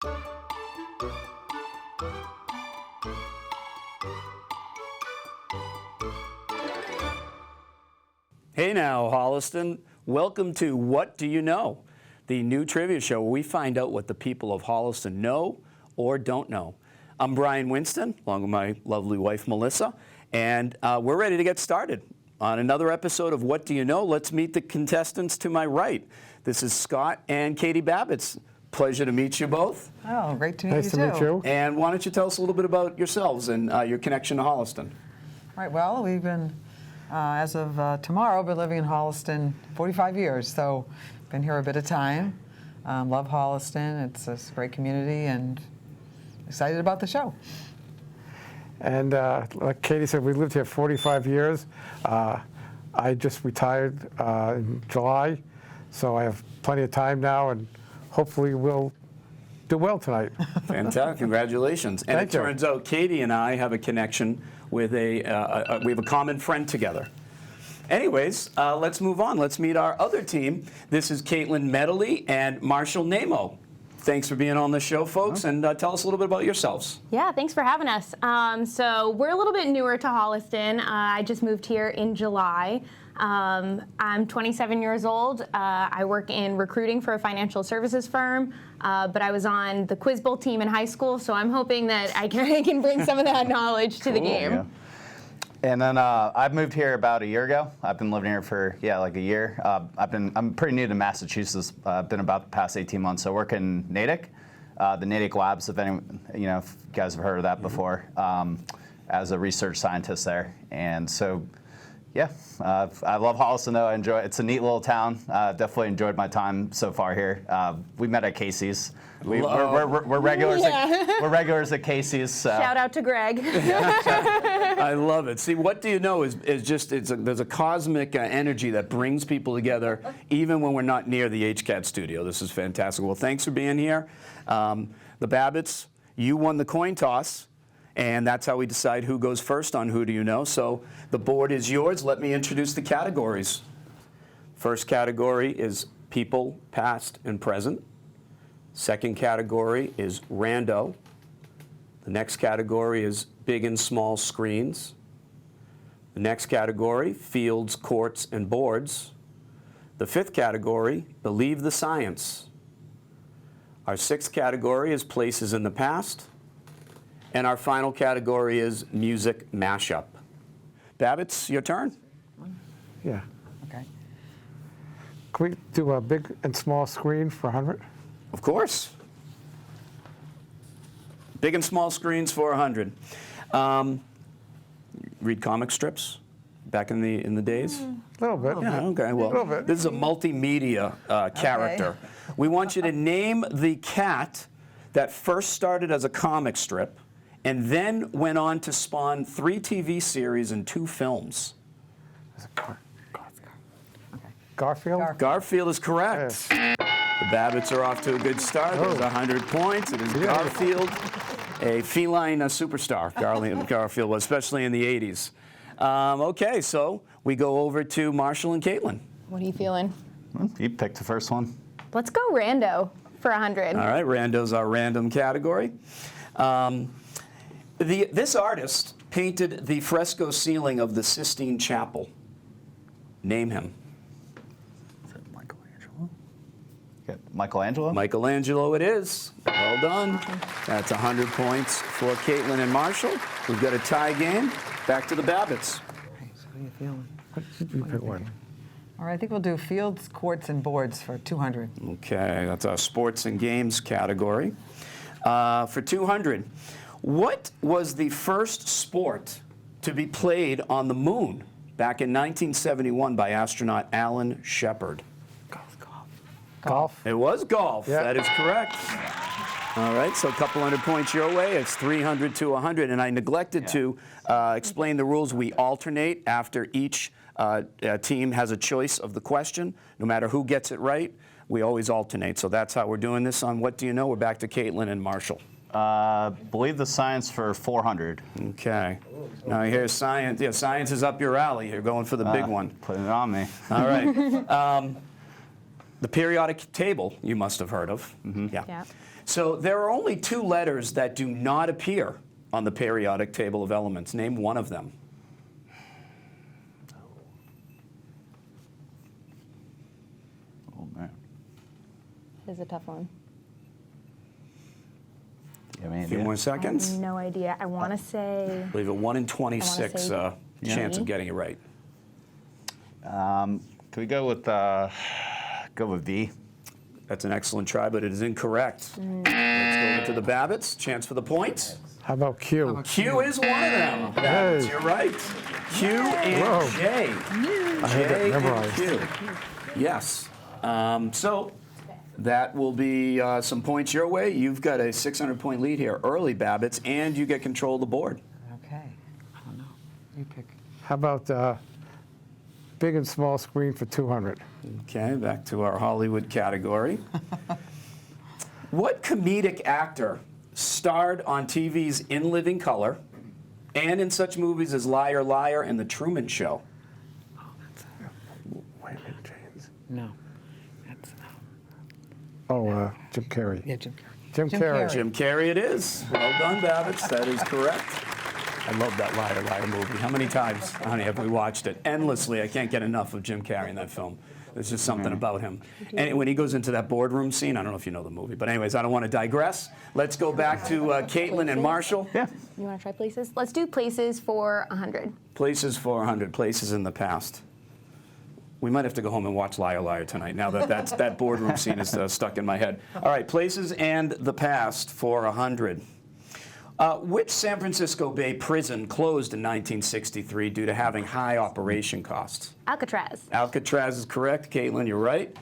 Hey now, Holliston. Welcome to What Do You Know? The new trivia show where we find out what the people of Holliston know or don't know. I'm Brian Winston, along with my lovely wife, Melissa, and we're ready to get started on another episode of What Do You Know? Let's meet the contestants to my right. This is Scott and Katie Babitts. Pleasure to meet you both. Oh, great to meet you too. Nice to meet you. And why don't you tell us a little bit about yourselves and your connection to Holliston? Right, well, we've been, as of tomorrow, been living in Holliston 45 years, so been here a bit of time. Love Holliston. It's a great community and excited about the show. And like Katie said, we lived here 45 years. I just retired in July, so I have plenty of time now, and hopefully we'll do well tonight. Fantastic, congratulations. And Thank it you. turns out Katie and I have a connection with we have a common friend together. Anyways, let's move on. Let's meet our other team. This is Caitlin Medalie and Marshall Naimo. Thanks for being on the show, folks, and tell us a little bit about yourselves. Yeah, thanks for having us. So we're a little bit newer to Holliston. I just moved here in July. I'm 27 years old. I work in recruiting for a financial services firm, but I was on the Quiz Bowl team in high school, so I'm hoping that I can bring some of that knowledge to the game. Yeah. And then I've moved here about a year ago. I've been living here for like a year. I'm pretty new to Massachusetts. I've been about the past 18 months. So I work in Natick, the Natick Labs. If you guys have heard of that before, as a research scientist there. And so, yeah, I love Holliston though. I enjoy it. It's a neat little town. Definitely enjoyed my time so far here. We met at Casey's. We're regulars. We're regulars at Casey's. So. Shout out to Greg. I love it. See, What Do You Know is just, there's a cosmic energy that brings people together, even when we're not near the HCAT studio. This is fantastic. Well, thanks for being here. The Babitts, you won the coin toss, and that's how we decide who goes first on Who Do You Know. So the board is yours. Let me introduce the categories. First category is people, past and present. Second category is Rando. The next category is big and small screens. The next category, fields, courts, and boards. The fifth category, believe the science. Our sixth category is places in the past. And our final category is music mashup. Babitts, your turn. Yeah. Okay. Can we do a big and small screen for 100? Of course. Big and small screens for 100. Read comic strips back in the days? A little bit. Yeah, okay. Well, little bit. this is a multimedia character. We want you to name the cat that first started as a comic strip and then went on to spawn 3 TV series and 2 films. Garfield? Garfield is correct. Yes. The Babitts are off to a good start. There's 100 points. It is Garfield, a feline superstar. Garfield was, especially in the 80s. Okay, so we go over to Marshall and Caitlin. What are you feeling? You picked the first one. Let's go Rando for 100. All right, Rando's our random category. This artist painted the fresco ceiling of the Sistine Chapel. Name him. Is it Michelangelo? Okay, Michelangelo? Michelangelo it is. Well done. That's 100 points for Caitlin and Marshall. We've got a tie game. Back to the Babitts. Okay, so what are you feeling? You pick one. All right, I think we'll do fields, courts, and boards for 200. Okay, that's our sports and games category. For 200, what was the first sport to be played on the moon back in 1971 by astronaut Alan Shepard? Golf? It was golf. Yeah. That is correct. All right, so a couple hundred points your way. It's 300 to 100. And I neglected to explain the rules. We alternate after each team has a choice of the question. No matter who gets it right, we always alternate. So that's how we're doing this on What Do You Know? We're back to Caitlin and Marshall. Believe the science for 400. Okay. Now here's science. Yeah, science is up your alley. You're going for the big one. Putting it on me. All right. The periodic table you must have heard of. Mm-hmm. Yeah. So there are only 2 letters that do not appear on the periodic table of elements. Name one of them. Oh, man. This is a tough one. You have any A few idea? more I have seconds. no idea. I want to say. I believe a 1 in 26 say chance G. of getting it right. Can we go with V? That's an excellent try, but it is incorrect. Let's go to the Babitts. Chance for the points. How about Q? Q is one of them. Babitts, Hey. you're right. Q and Whoa. J. I had that J and memorized. Q. Yes. So that will be some points your way. You've got a 600-point lead here early, Babitts, and you get control of the board. Okay. I don't know. You pick. How about big and small screen for 200? Okay, back to our Hollywood category. What comedic actor starred on TV's In Living Color and in such movies as Liar, Liar and The Truman Show? Wait a minute, James. No. That's Jim Carrey. yeah, Jim Carrey. Jim Jim Carrey. Carrey. Jim Carrey it is. Well done, Babitts. That is correct. I love that Liar, Liar movie. How many times, honey, have we watched it? Endlessly. I can't get enough of Jim Carrey in that film. There's just something about him. And when he goes into that boardroom scene, I don't know if you know the movie, but anyways, I don't want to digress. Let's go back to Caitlin and Marshall. Yeah. You want to try places? Let's do places for 100. Places for 100, places in the past. We might have to go home and watch Liar, Liar tonight now that that boardroom scene is stuck in my head. All right, places and the past for 100. Which San Francisco Bay prison closed in 1963 due to having high operation costs? Alcatraz. Alcatraz is correct. Caitlin, you're right.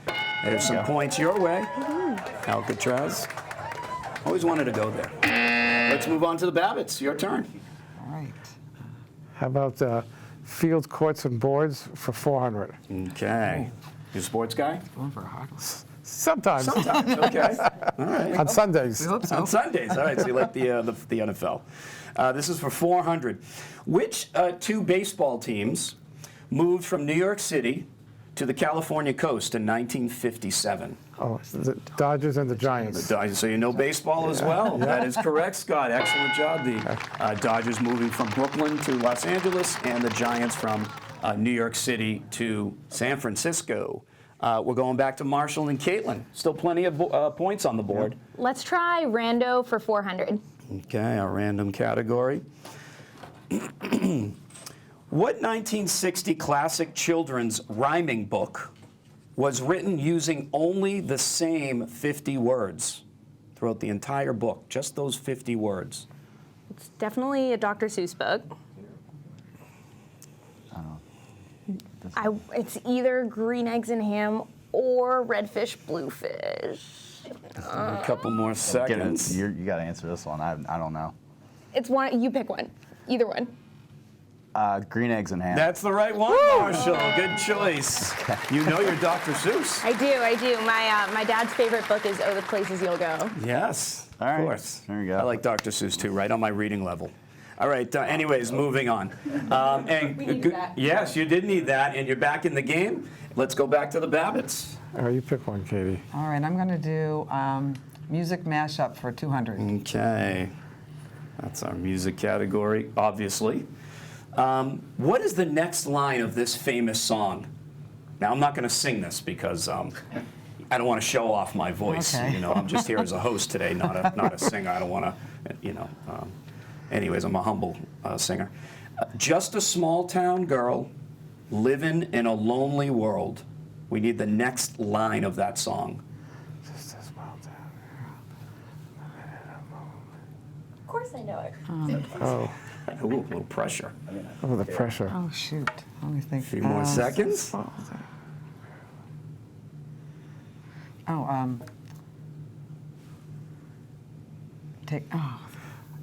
There's some points your way. Alcatraz. Always wanted to go there. Let's move on to the Babitts. Your turn. All right. How about fields, courts, and boards for 400? Okay. You a sports guy? Going for a hard one. Sometimes. Sometimes. Okay. All right. On Sundays. We hope so. On Sundays. All right, so you like the NFL. This is for 400. Which 2 baseball teams moved from New York City to the California coast in 1957? Oh, the Dodgers and the Giants. Dodgers. So you know baseball as well. That is correct, Scott. Excellent job. The Dodgers moving from Brooklyn to Los Angeles, and the Giants from New York City to San Francisco. We're going back to Marshall and Caitlin. Still plenty of points on the board. Let's try Rando for 400. Okay, a random category. What 1960 classic children's rhyming book was written using only the same 50 words throughout the entire book? Just those 50 words. It's definitely a Dr. Seuss book. It's either Green Eggs and Ham or Redfish, Bluefish. A couple more seconds. You got to answer this one. I don't know. It's one. You pick one. Either one. Green Eggs and Ham. That's the right one, Marshall. Good choice. You know your Dr. Seuss. I do. My dad's favorite book is Oh, the Places You'll Go. Yes, All right. of course. There you go. I like Dr. Seuss too, right on my reading level. All right, anyways, moving on. Yes, you did need that, and you're back in the game. Let's go back to the Babitts. You pick one, Katie. All right, I'm going to do music mashup for 200. Okay, that's our music category, obviously. What is the next line of this famous song? Now, I'm not going to sing this because I don't want to show off my voice. Okay. You know, I'm just here as a host today, not a singer. I don't want to, you know. Anyways, I'm a humble singer. Just a small town girl living in a lonely world. We need the next line of that song. Just a small town. Of course I know it. Oh, Ooh, a little pressure. oh, the pressure. Oh, shoot. Let me think. A few more seconds. All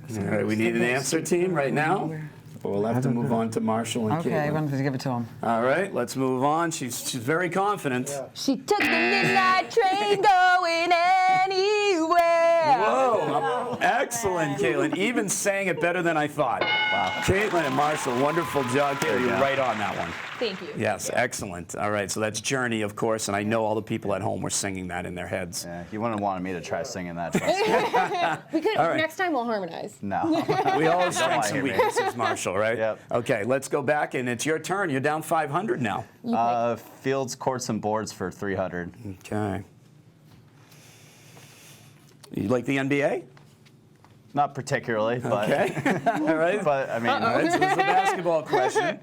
right, we need an answer, team, right now. But we'll have to move on to Marshall and Okay, I Caitlin. wanted to give it to him. All right, let's move on. She's very confident. She took the midnight train going anywhere. Whoa. Excellent, Caitlin. Even saying it better than I thought. Wow. Caitlin and Marshall, wonderful job. Caitlin, you're right on that one. Thank you. Yes, excellent. All right, so that's Journey, of course, and I know all the people at home were singing that in their heads. Yeah, you wouldn't have wanted me to try singing that. Trust me. We could, All right. next time we'll harmonize. No. We all have Don't wanna strengths and hear me. weaknesses, Marshall, right? Yep. Okay, let's go back, and it's your turn. You're down 500 now. Fields, courts, and boards for 300. Okay. You like the NBA? Not particularly, but Okay. All right. but I mean, All right, so this is a basketball question.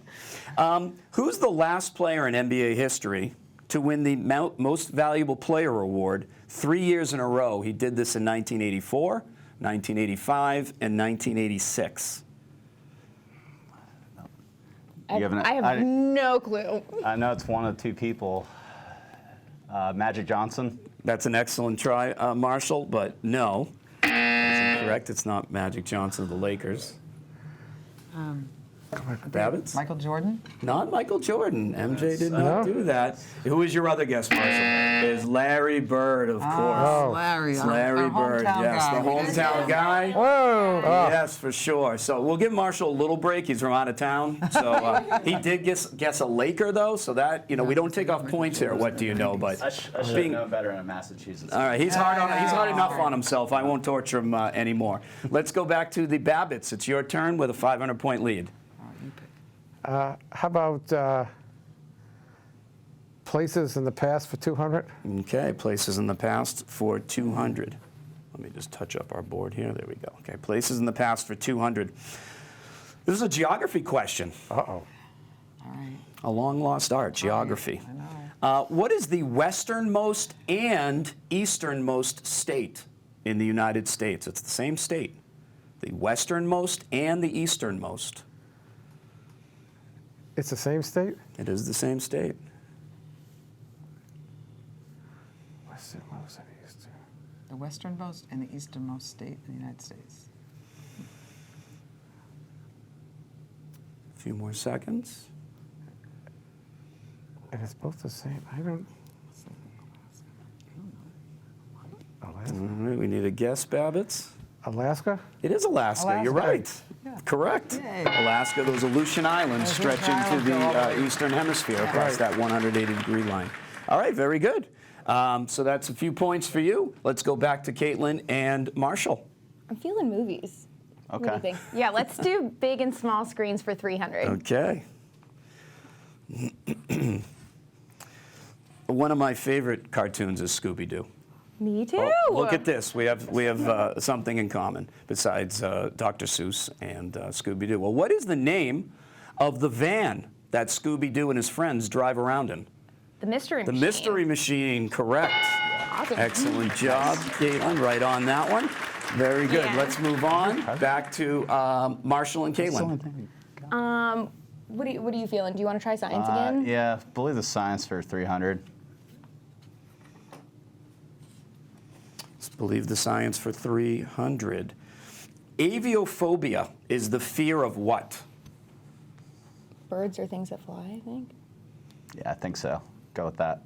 Who's the last player in NBA history to win the Most Valuable Player award 3 years in a row? He did this in 1984, 1985, and 1986. You haven't- I have no clue. I know it's one of two people. Magic Johnson. That's an excellent try, Marshall, but no. That's incorrect. It's not Magic Johnson of the Lakers. Babitts? Michael Jordan? Not Michael Jordan. MJ did not No? do that. Who is your other guest, Marshall? Is Larry Bird, of course. Oh. Larry. It's our Larry Bird, hometown yes, guy. the hometown guy. Whoa! Oh. Yes, for sure. So we'll give Marshall a little break. He's from out of town. So he did guess a Laker, though, so that, we don't take off points here. What do you know? But I should have being- known better in Massachusetts. all right, he's hard enough on himself. I won't torture him anymore. Let's go back to the Babitts. It's your turn with a 500-point lead. How about places in the past for 200? Okay, places in the past for 200. Let me just touch up our board here. There we go. Okay, places in the past for 200. This is a geography question. Uh-oh. All right. A long lost art, geography. I know. What is the westernmost and easternmost state in the United States? It's the same state. The westernmost and the easternmost. It's the same state? It is the same state. Westernmost and eastern. The westernmost and the easternmost state in the United States. A few more seconds. And it's both the same. I don't. Alaska? All right, we need a guess, Babitts. Alaska? It is Alaska. You're Alaska. right. Yeah. Correct. Yay. Alaska, those Aleutian Islands Those stretch into Aleutian Islands the eastern hemisphere across Right. that 180-degree line. All right, very good. So that's a few points for you. Let's go back to Caitlin and Marshall. I'm feeling movies. What do Okay. you think? Yeah, let's do big and small screens for 300. Okay. One of my favorite cartoons is Scooby-Doo. Me too. Oh, look at this. We have something in common besides Dr. Seuss and Scooby-Doo. Well, what is the name of the van that Scooby-Doo and his friends drive around in? The Mystery The Machine. Mystery Machine, correct. Awesome. Excellent job, Caitlin. Right on that one. Very good. Yeah. Let's move on back to Marshall and Caitlin. What are you feeling? Do you want to try science again? Yeah, believe the science for 300. Let's believe the science for 300. Aviophobia is the fear of what? Birds or things that fly, I think. Yeah, I think so. Go with that.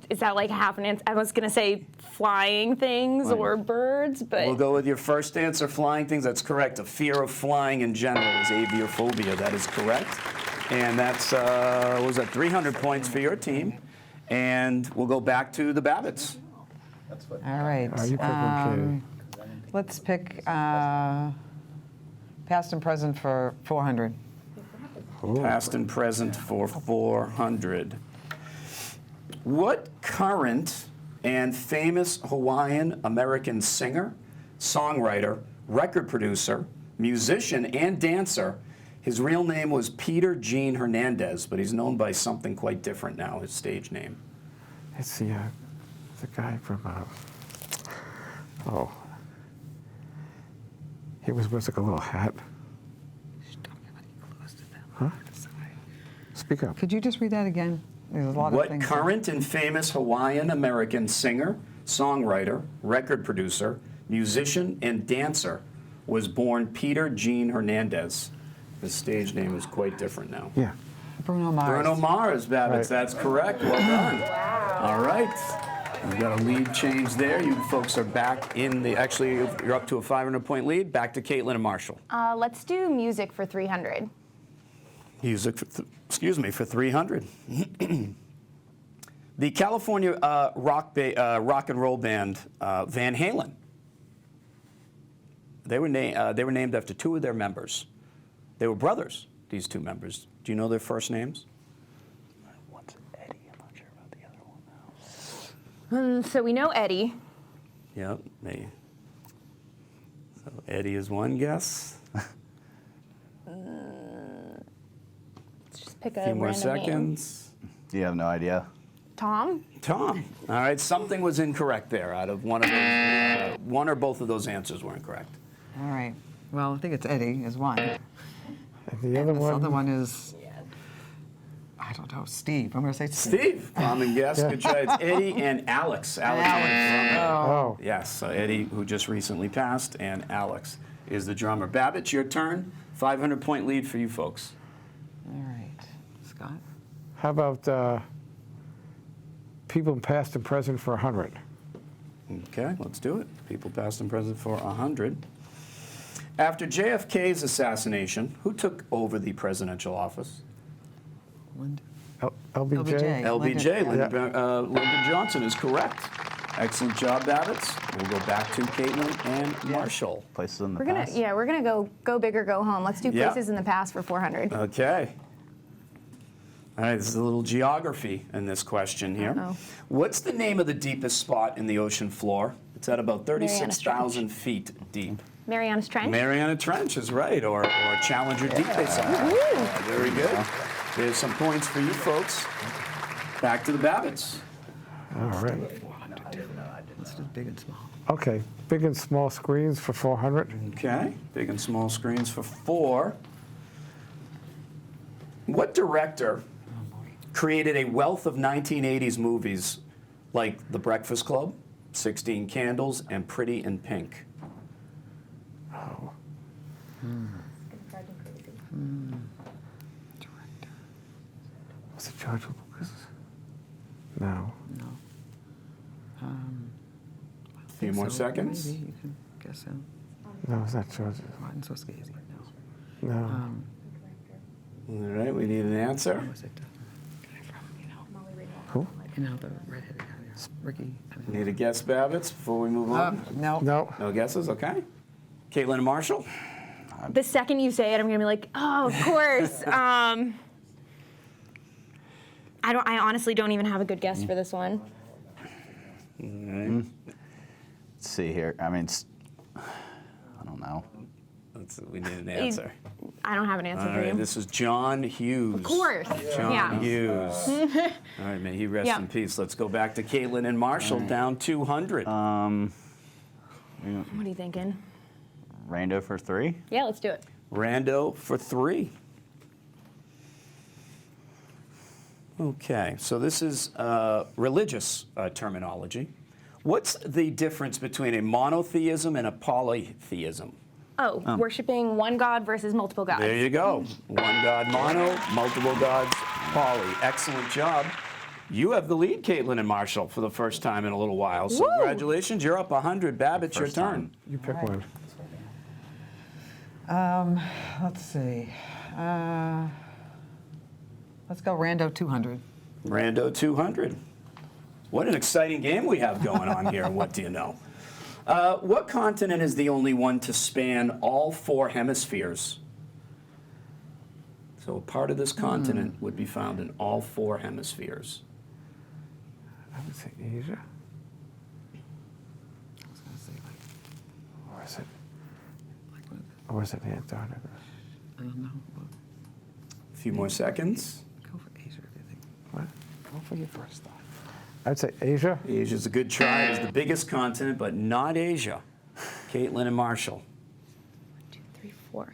Is that like half an answer? I was gonna say flying things or birds, but We'll go with your first answer, flying things. That's correct. A fear of flying in general is aviophobia. That is correct. And that's, what was that, 300 points for your team. And we'll go back to the Babitts. All right. Are you picking Let's pick past and present for 400. Past and present for 400. What current and famous Hawaiian American singer, songwriter, record producer, musician, and dancer, his real name was Peter Gene Hernandez, but he's known by something quite different now, his stage name? It's the guy from, he was wears like a little hat. Huh? Speak up. Could you just read that again? There's a lot of What things. current and famous Hawaiian American singer, songwriter, record producer, musician, and dancer was born Peter Gene Hernandez? His stage name is quite different now. Yeah. Bruno Mars. Bruno Mars, Babitts, Right. that's correct. Well done. All right. We've got a lead change there. You folks are back in the, actually, you're up to a 500-point lead. Back to Caitlin and Marshall. Let's do music for 300. Music, for 300. The California rock and roll band Van Halen. They were named after two of their members. They were brothers, these two members. Do you know their first names? What's Eddie? I'm not sure about the other one now. So we know Eddie. Yep. So Eddie is one guess. Let's just pick A a few more random name. seconds. You have no idea. Tom? Tom. All right, something was incorrect there. Out of one of those, one or both of those answers were incorrect. All right. Well, I think it's Eddie is one. And the other This one, other one is, I don't know, Steve. I'm going to say Steve. Steve, common guess. Yeah. Good try. It's Eddie and Alex. Alex. oh, Yes, so Eddie, who just recently passed, and Alex is the drummer. Babitts, your turn. 500-point lead for you folks. All right. Scott? how about people past and present for 100? Okay, let's do it. People past and present for 100. After JFK's assassination, who took over the presidential office? Linda? LBJ? LBJ. LBJ, Yeah. Lyndon Johnson is correct. Excellent job, Babitts. We'll go back to Caitlin and Marshall. Places in the We're gonna past. we're gonna go big or go home. Let's do Yeah. places in the past for 400. Okay. All right, this is a little geography in this question here. Uh-oh. What's the name of the deepest spot in the ocean floor? It's at about Marianas 36,000 feet deep. Marianas Trench. Mariana Trench is right, or Challenger Deep, they say. Very good. There's some points for you folks. Back to the Babitts. All right. Let's do big and small. Okay, big and small screens for 400. Okay, big and small screens for 4. What director created a wealth of 1980s movies like The Breakfast Club, 16 Candles, and Pretty in Pink? Was it George Lucas? No. No. A few more seconds. Maybe you can guess him. No, it's not George. Martin Scorsese. No. No. All right, we need an answer. Who was it? Guy from, Who? the redheaded guy there. Ricky. Need a guess, Babitts, before we move on? No. No. No guesses? Okay. Caitlin and Marshall? The second you say it, I'm gonna be like, oh, of course. I honestly don't even have a good guess for this one. Let's see here. I mean, I don't know. We need an answer. I don't have an answer All for right, you. this is John Hughes. Of course. John Yeah. Hughes. All right, may he rest Yeah. in peace. Let's go back to Caitlin and Marshall, down 200. What are you thinking? Rando for 3. Yeah, let's do it. Rando for 3. Okay, so this is religious terminology. What's the difference between a monotheism and a polytheism? Oh, worshiping one God versus multiple gods. There you go. One God mono, multiple gods poly. Excellent job. You have the lead, Caitlin and Marshall, for the first time in a little while. So Woo! congratulations, you're up 100. Babitts, your First turn. time. You pick one. Let's see. Let's go Rando 200. Rando 200. What an exciting game we have going on here. What do you know? What continent is the only one to span all 4 hemispheres? So a part of this continent would be found in all 4 hemispheres. I would say Asia. I was going to say, Or is it, what? or is it Antarctica? I don't know. A few more seconds. Go for Asia, I think. What? Go for your first thought. I'd say Asia. Asia's a good try. It is the biggest continent, but not Asia. Caitlin and Marshall. 1, 2, 3, 4.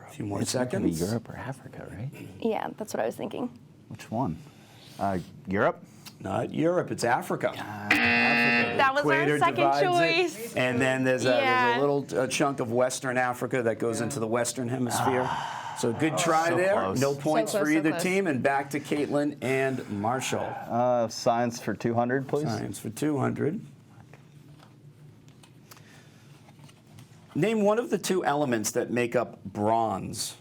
A few more It's gonna be seconds. Europe or Africa, right? Yeah, that's what I was thinking. Which one? Europe? Not Europe, it's Africa. That was our Equator second divides it, choice. and then there's a Yeah. little chunk of Western Africa that goes into the Western Hemisphere. So good try So there. close. No points So for close, so either close. team. And back to Caitlin and Marshall. Science for 200, please. Science for 200. Name one of the two elements that make up bronze.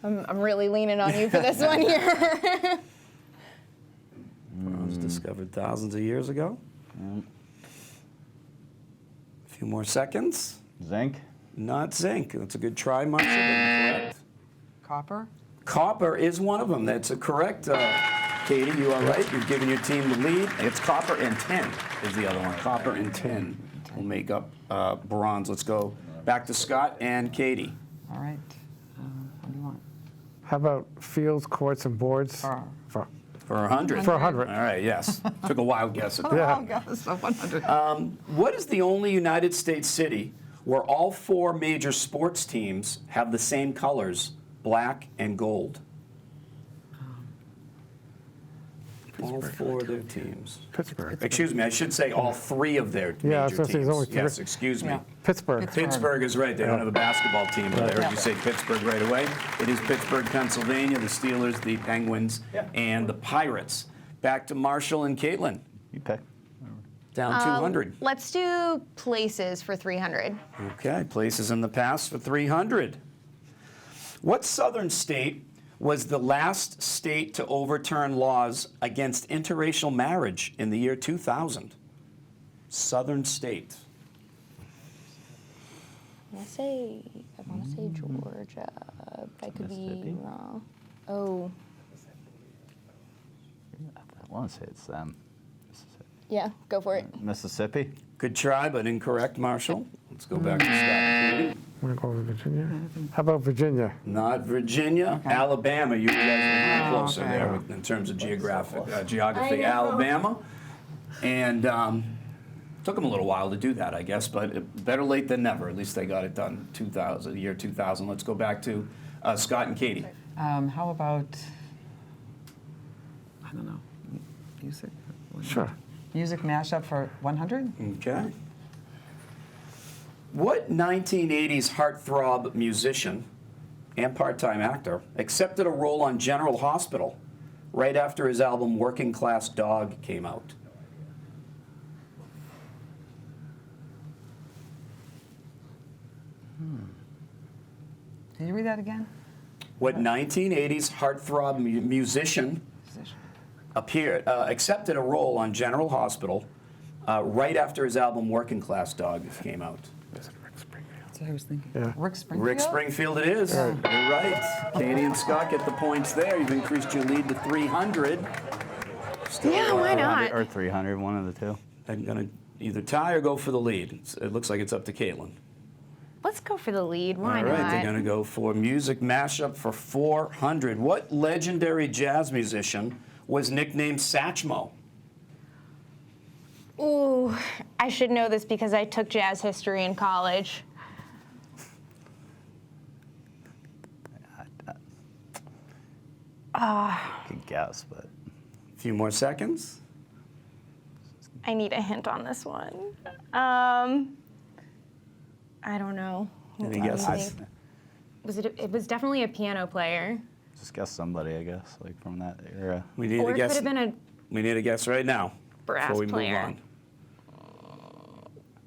I'm really leaning on you for this one here. Bronze discovered thousands of years ago. A few more seconds. Zinc. Not zinc. That's a good try, Marshall. But incorrect. Copper? Copper is one of them. That's a correct. Katie, you are right. You've given your team the lead. It's copper and tin is the other one. Copper and tin will make up bronze. Let's go back to Scott and Katie. All right. What do you want? How about fields, courts, and boards? For For 100. For 100. All right, yes. Took a wild guess at that. Yeah. Oh, gosh, so 100. What is the only United States city where all four major sports teams have the same colors, black and gold? All four of their teams. Pittsburgh. Excuse me, I should say all three of their Yeah, I was major gonna say teams. there's only three. Yes, excuse me. Yeah. Pittsburgh. Pittsburgh is right. They don't have a basketball team, but I heard you say Pittsburgh right away. It is Pittsburgh, Pennsylvania, the Steelers, the Penguins, and the Pirates. Back to Marshall and Caitlin. You pick. Down 200. Let's do places for 300. Okay, places in the past for 300. What southern state was the last state to overturn laws against interracial marriage in the year 2000? Southern state. I want to say Georgia, but I could be Mississippi? wrong. Oh, I want to say it's Mississippi. yeah, go for it. Mississippi. Good try, but incorrect, Marshall. Let's go back to Scott. Want to go with Virginia? How about Virginia? Not Virginia, Alabama. You guys are a little closer okay. there in terms of geography. I know. Alabama, and took them a little while to do that, I guess. But better late than never. At least they got it done. 2000, the year 2000. Let's go back to Scott and Katie. How about, I don't know, music? Sure. Music mashup for 100? Okay. What 1980s heartthrob musician and part-time actor accepted a role on General Hospital right after his album Working Class Dog came out? Can you read that again? What 1980s heartthrob musician accepted a role on General Hospital right after his album Working Class Dog came out? That's what I was thinking. Yeah. Rick Springfield? Rick Springfield it is. You're right. Katie and Scott get the points there. You've increased your lead to 300. Still, Yeah, why not? Or 300, one of the two. I'm going to either tie or go for the lead. It looks like it's up to Caitlin. Let's go for the lead. Why All right, not? they're going to go for music mashup for 400. What legendary jazz musician was nicknamed Satchmo? Ooh, I should know this because I took jazz history in college. Good guess, but A few more seconds. I need a hint on this one. I don't know. Any Let me guesses? think. It was definitely a piano player. just guess somebody, I guess, like from that era. We need Or a it guess. could have been We need a guess right now Brass before we player. move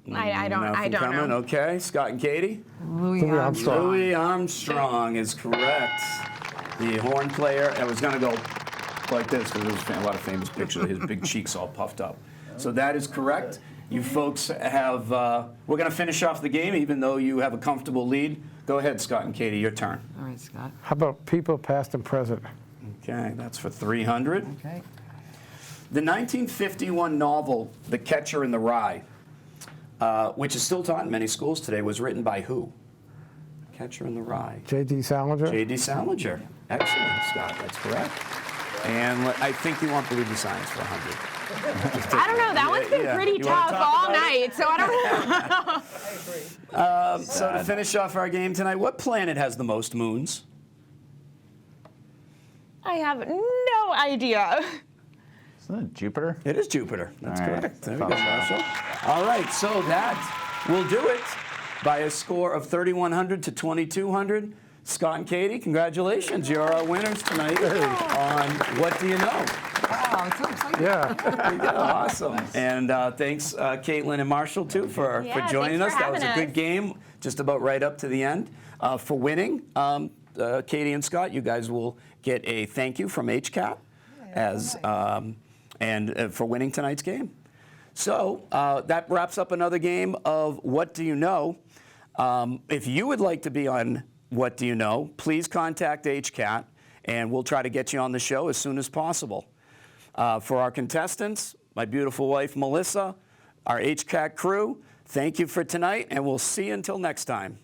on. I don't Nothing coming. know. Okay, Scott and Katie. Louis Louis Armstrong. Louis Armstrong is correct. The horn player. I was going to go like this because there's a lot of famous pictures of his big cheeks all puffed up. So that is correct. You folks have, we're going to finish off the game even though you have a comfortable lead. Go ahead, Scott and Katie, your turn. All right, Scott. How about people past and present? Okay, that's for 300. Okay. The 1951 novel, The Catcher in the Rye, which is still taught in many schools today, was written by who? Catcher in the Rye. J.D. Salinger? J.D. Salinger. Excellent, Scott. That's correct. And I think you want Believe the Science for 100. I don't know. That one's been yeah. pretty You wanna tough talk all about night, so I don't know. So to finish off our game tonight, what planet has the most moons? I have no idea. Isn't it Jupiter? It is Jupiter. That's All right. correct. There we go, Thought so. Marshall. All right, so that will do it by a score of 3,100 to 2,200. Scott and Katie, congratulations. You're our winners tonight on What Do You Know? Wow, it's so exciting. Yeah. There you go. Awesome. And thanks, Caitlin and Marshall, too, for Yeah, joining thanks us. for That was a having good us. game, just about right up to the end. For winning, Katie and Scott, you guys will get a thank you from HCAT as and for winning tonight's game. So that wraps up another game of What Do You Know? If you would like to be on What Do You Know, please contact HCAT, and we'll try to get you on the show as soon as possible. For our contestants, my beautiful wife, Melissa, our HCAT crew, thank you for tonight, and we'll see you until next time.